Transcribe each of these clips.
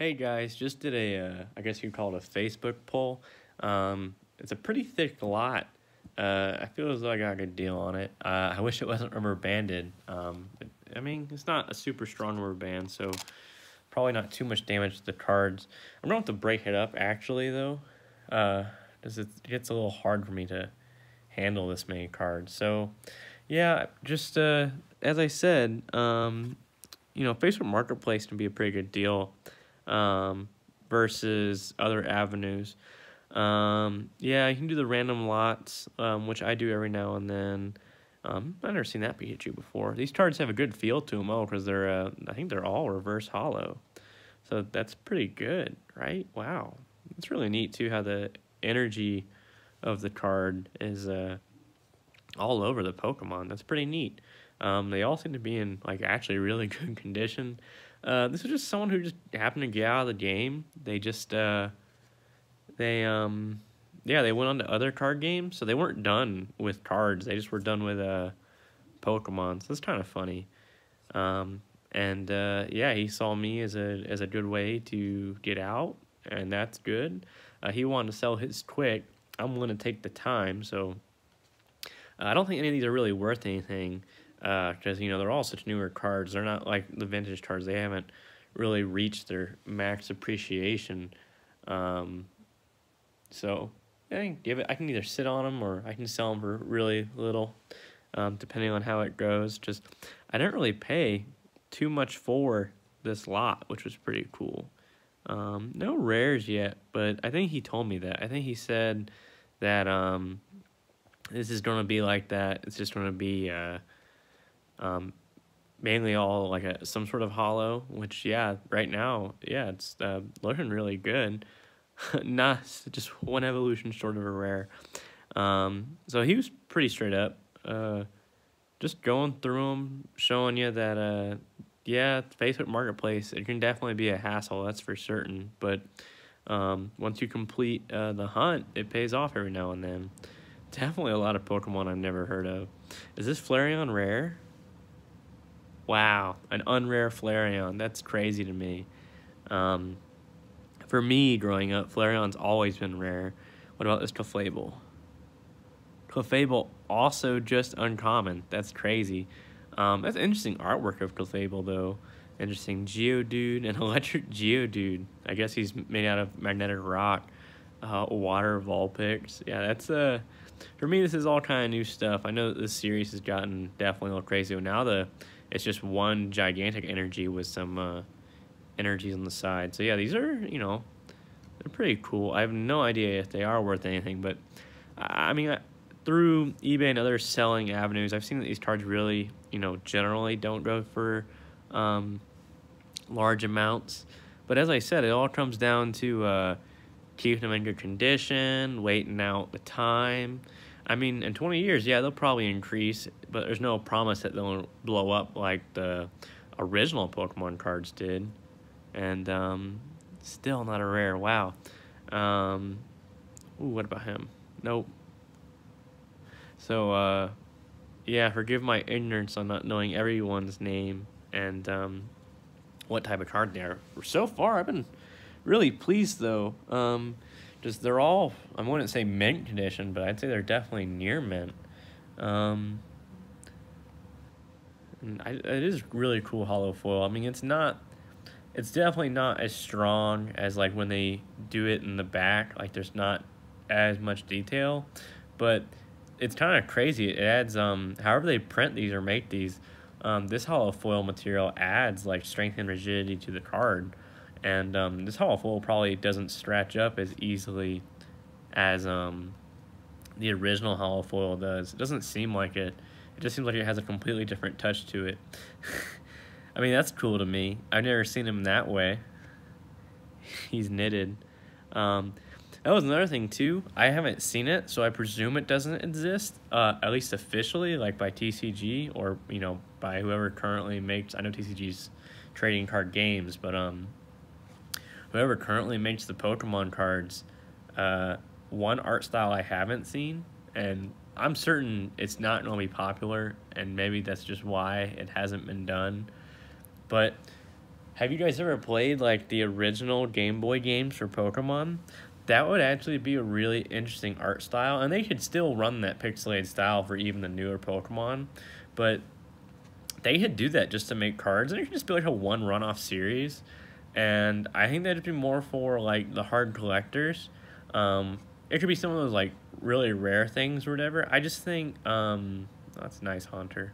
Hey guys, just did I guess you'd call it a Facebook poll. It's a pretty thick lot. I feel as though I got a good deal on it. I wish it wasn't rubber banded. I mean, it's not a super strong rubber band, so probably not too much damage to the cards. I'm gonna have to break it up actually though, because it gets a little hard for me to handle this many cards. So, yeah, just as I said, Facebook Marketplace can be a pretty good deal versus other avenues. Yeah, you can do the random lots, which I do every now and then. I've never seen that Pikachu before. These cards have a good feel to them, because they're, I think they're all reverse hollow. So that's pretty good, right? Wow. It's really neat, too, how the energy of the card is all over the Pokemon. That's pretty neat. They all seem to be in, actually really good condition. This was just someone who just happened to get out of the game. They just, they went on to other card games, so they weren't done with cards. They just were done with, Pokemon, so it's kind of funny. Yeah, he saw me as a good way to get out, and that's good. He wanted to sell his quick. I'm willing to take the time, so I don't think any of these are really worth anything, because, they're all such newer cards. They're not like the vintage cards. They haven't really reached their max appreciation. So I can either sit on them or I can sell them for really little, depending on how it goes. Just, I didn't really pay too much for this lot, which was pretty cool. No rares yet, but I think he told me that. I think he said that, this is going to be like that. It's just going to be, mainly all some sort of hollow, which, yeah, right now, yeah, it's looking really good. Not just one evolution short of a rare. So he was pretty straight up, just going through them, showing you that, yeah, Facebook Marketplace, it can definitely be a hassle, that's for certain, but once you complete the hunt, it pays off every now and then. Definitely a lot of Pokemon I've never heard of. Is this Flareon rare? Wow, an unrare Flareon. That's crazy to me. For me, growing up, Flareon's always been rare. What about this Clefable? Clefable also just uncommon. That's crazy. That's interesting artwork of Clefable, though. Interesting Geodude, an electric Geodude. I guess he's made out of magnetic rock. Water Vulpix. Yeah, that's for me, this is all kind of new stuff. I know that this series has gotten definitely a little crazy. Now it's just one gigantic energy with some energies on the side. So yeah, these are, they're pretty cool. I have no idea if they are worth anything, but I mean, through eBay and other selling avenues, I've seen that these cards really, generally don't go for large amounts. But as I said, it all comes down to keeping them in good condition, waiting out the time. I mean, in 20 years, yeah, they'll probably increase, but there's no promise that they'll blow up like the original Pokemon cards did. And still not a rare. Wow. Ooh, what about him? Nope. So, yeah, forgive my ignorance on not knowing everyone's name and what type of card they are. So far, I've been really pleased, though. Just they're all, I wouldn't say mint condition, but I'd say they're definitely near mint. And it is really cool hollow foil. I mean, it's definitely not as strong as when they do it in the back. There's not as much detail, but it's kind of crazy. It adds, however they print these or make these, this hollow foil material adds strength and rigidity to the card. And this hollow foil probably doesn't stretch up as easily as the original hollow foil does. It doesn't seem like it. It just seems like it has a completely different touch to it. I mean, that's cool to me. I've never seen him that way. He's knitted. That was another thing, too. I haven't seen it, so I presume it doesn't exist, at least officially, by TCG or, by whoever currently makes... I know TCG's trading card games, but whoever currently makes the Pokemon cards, one art style I haven't seen, and I'm certain it's not going to be popular, and maybe that's just why it hasn't been done. But have you guys ever played like the original Game Boy games for Pokemon? That would actually be a really interesting art style, and they could still run that pixelated style for even the newer Pokemon, but they could do that just to make cards, and it could just be like a one run-off series, and I think that'd be more for like the hard collectors. It could be some of those like really rare things or whatever. I just think that's nice, Hunter.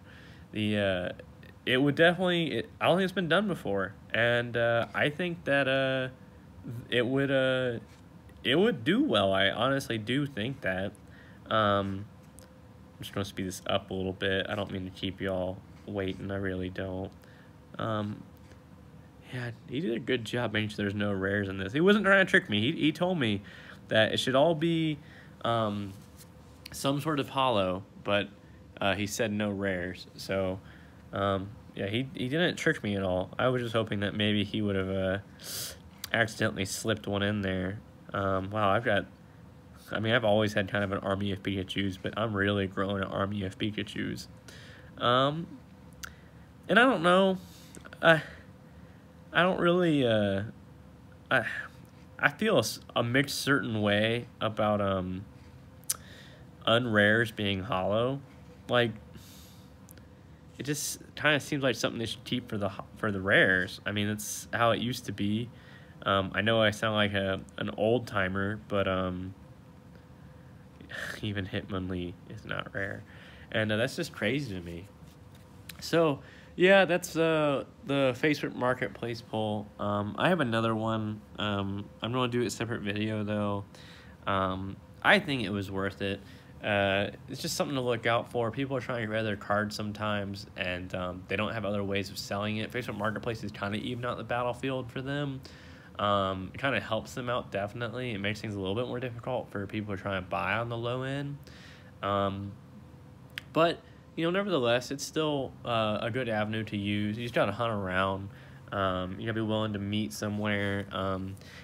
It would definitely. I don't think it's been done before, and I think that it would it would do well. I honestly do think that. I'm just gonna speed this up a little bit. I don't mean to keep y'all waiting. I really don't. Um, yeah, he did a good job making sure there's no rares in this. He wasn't trying to trick me. He told me that it should all be some sort of hollow, but he said no rares. So yeah, he didn't trick me at all. I was just hoping that maybe he would have accidentally slipped one in there. Wow, I've always had kind of an army of Pikachus, but I'm really growing an army of Pikachus. And I don't know, I don't really, I feel a mixed certain way about, unrares being hollow. Like, it just kind of seems like something they should keep for the rares. I mean, that's how it used to be. I know I sound like an old timer, but even Hitmonlee is not rare, and that's just crazy to me. So yeah, that's the Facebook Marketplace poll. I have another one. I'm gonna do a separate video though. I think it was worth it. It's just something to look out for. People are trying to get their cards sometimes, and they don't have other ways of selling it. Facebook Marketplace is kind of even out the battlefield for them. It kind of helps them out, definitely. It makes things a little bit more difficult for people who are trying to buy on the low end. But, you know, nevertheless, it's still a good avenue to use. You just got to hunt around. You got to be willing to meet somewhere.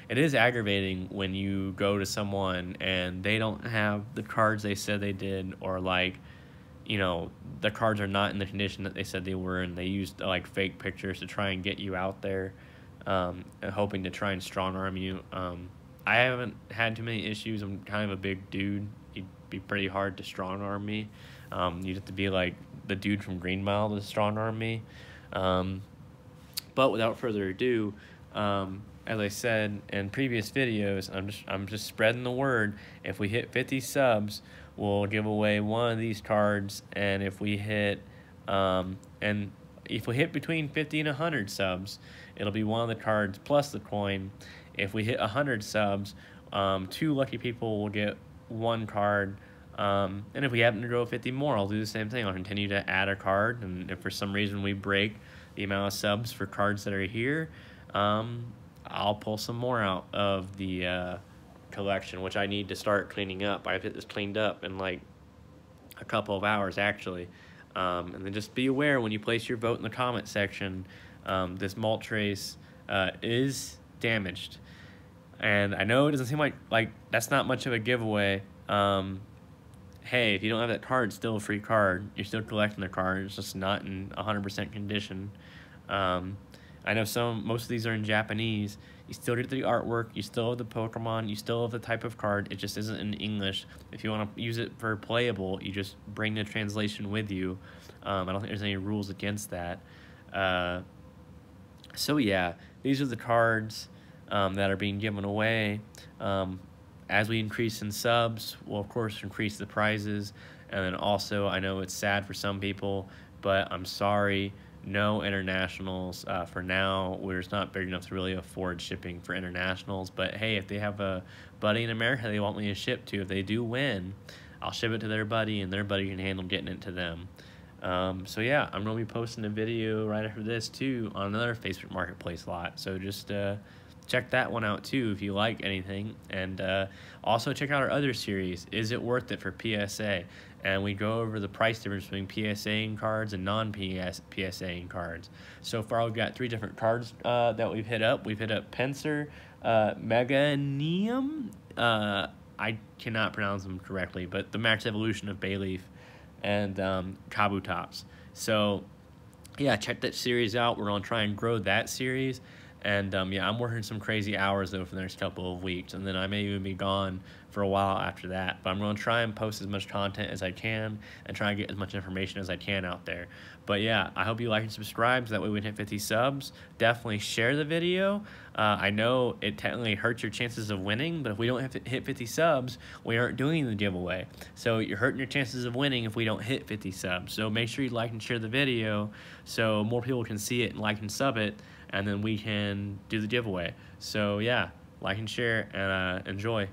It is aggravating when you go to someone and they don't have the cards they said they did, or, like, you know, the cards are not in the condition that they said they were, and they used, like, fake pictures to try and get you out there. Hoping to try and strong arm you. I haven't had too many issues. I'm kind of a big dude. It'd be pretty hard to strong arm me. You'd have to be like the dude from Green Mile to strong arm me. But without further ado, as I said in previous videos, I'm just spreading the word. If we hit 50 subs, we'll give away one of these cards, and if we hit between 50 and 100 subs, it'll be one of the cards plus the coin. If we hit 100 subs, 2 lucky people will get 1 card. And if we happen to grow 50 more, I'll do the same thing. I'll continue to add a card, and if for some reason we break the amount of subs for cards that are here, I'll pull some more out of the collection, which I need to start cleaning up. I've hit this cleaned up in like a couple of hours, actually. And then just be aware when you place your vote in the comment section, this Moltres is damaged. And I know it doesn't seem like that's not much of a giveaway. Hey, if you don't have that card, it's still a free card. You're still collecting the card. It's just not in 100% condition. I know most of these are in Japanese. You still get the artwork. You still have the Pokemon. You still have the type of card. It just isn't in English. If you want to use it for playable, you just bring the translation with you. I don't think there's any rules against that. So yeah, these are the cards that are being given away. As we increase in subs, we'll of course increase the prizes. And then also, I know it's sad for some people, but I'm sorry, no internationals for now. We're just not big enough to really afford shipping for internationals. But hey, if they have a buddy in America they want me to ship to, if they do win, I'll ship it to their buddy, and their buddy can handle getting it to them. So yeah, I'm going to be posting a video right after this too on another Facebook Marketplace lot. So just check that one out too if you like anything. And also check out our other series, Is It Worth It for PSA? And we go over the price difference between PSAing cards and non-PSAing cards. So far we've got 3 different cards that we've hit up. We've hit up Pinsir, Meganium, I cannot pronounce them correctly, but the max evolution of Bayleaf, and Kabutops. So yeah, check that series out. We're gonna try and grow that series. And yeah, I'm working some crazy hours though for the next couple of weeks, and then I may even be gone for a while after that. But I'm gonna try and post as much content as I can and try and get as much information as I can out there. But yeah, I hope you like and subscribe so that way we can hit 50 subs. Definitely share the video. I know it technically hurts your chances of winning, but if we don't hit 50 subs, we aren't doing the giveaway. So you're hurting your chances of winning if we don't hit 50 subs. So make sure you like and share the video so more people can see it and like and sub it, and then we can do the giveaway. So yeah, like and share, and enjoy.